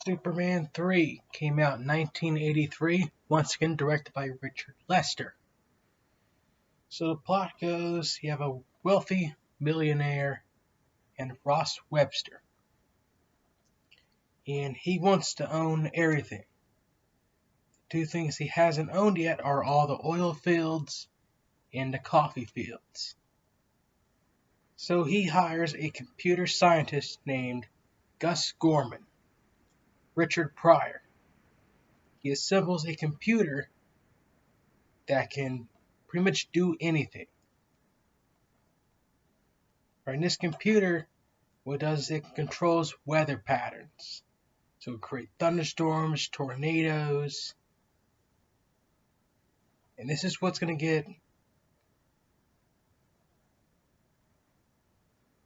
Superman 3 came out in 1983, once again directed by Richard Lester. So the plot goes, you have a wealthy millionaire and Ross Webster. And he wants to own everything. The two things he hasn't owned yet are all the oil fields and the coffee fields. So he hires a computer scientist named Gus Gorman, Richard Pryor. He assembles a computer that can pretty much do anything. Right, and this computer, what it does is it controls weather patterns. So it creates thunderstorms, tornadoes. And this is what's going to get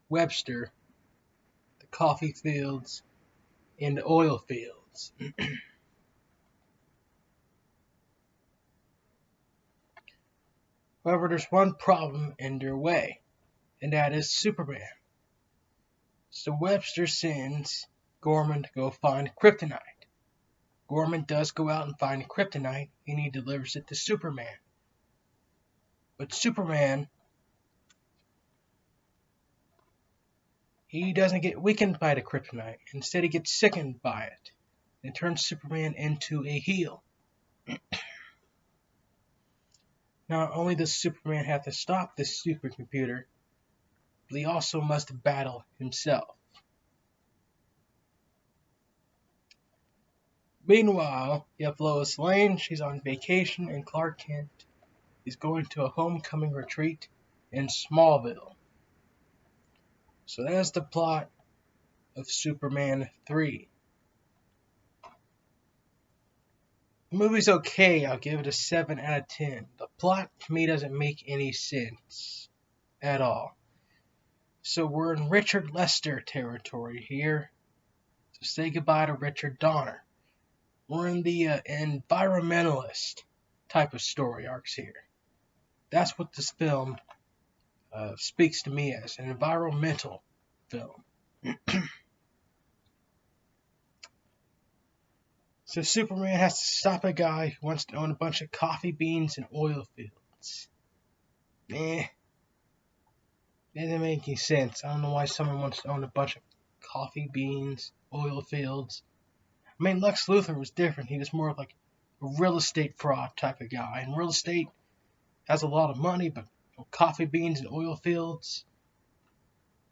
Webster the coffee fields and the oil fields. However, there's one problem in their way, and that is Superman. So Webster sends Gorman to go find kryptonite. Gorman does go out and find kryptonite, and he delivers it to Superman. But Superman, he doesn't get weakened by the kryptonite. Instead, he gets sickened by it. And turns Superman into a heel. Not only does Superman have to stop this supercomputer, but he also must battle himself. Meanwhile, you have Lois Lane, she's on vacation, and Clark Kent is going to a homecoming retreat in Smallville. So that's the plot of Superman 3. The movie's okay, I'll give it a 7 out of 10. The plot to me doesn't make any sense at all. So we're in Richard Lester territory here. So say goodbye to Richard Donner. We're in the environmentalist type of story arcs here. That's what this film speaks to me as, an environmental film. So Superman has to stop a guy who wants to own a bunch of coffee beans and oil fields. That doesn't make any sense. I don't know why someone wants to own a bunch of coffee beans, oil fields. I mean, Lex Luthor was different. He was more of like a real estate fraud type of guy. And real estate has a lot of money, but coffee beans and oil fields?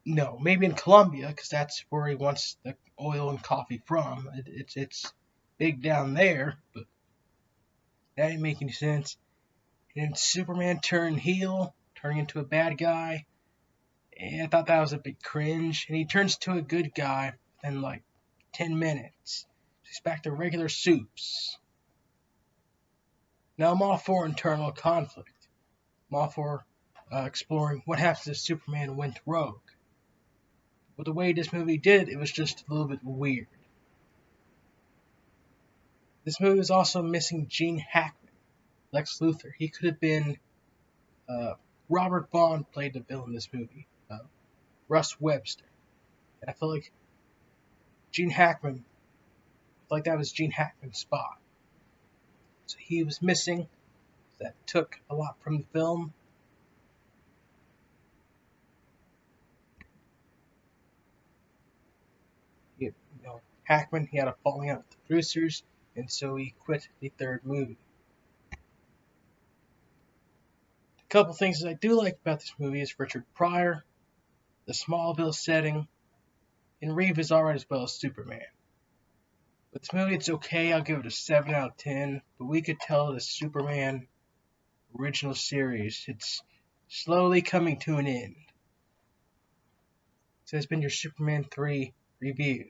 No. Maybe in Colombia, because that's where he wants the oil and coffee from. It's big down there, but that didn't make any sense. And Superman turned heel, turning into a bad guy. And I thought that was a bit cringe. And he turns to a good guy in like 10 minutes. He's back to regular soups. Now I'm all for internal conflict. I'm all for exploring what happens if Superman went rogue. But the way this movie did, it was just a little bit weird. This movie is also missing Gene Hackman, Lex Luthor. He could have been Robert Vaughn played the villain in this movie, Russ Webster. And I feel like that was Gene Hackman's spot. So he was missing. That took a lot from the film. Hackman, he had a falling out with the producers, and so he quit the third movie. A couple things that I do like about this movie is Richard Pryor, the Smallville setting, and Reeve is alright as well as Superman. But this movie, it's okay, I'll give it a 7 out of 10, but we could tell the Superman original series, it's slowly coming to an end. So it's been your Superman 3 review.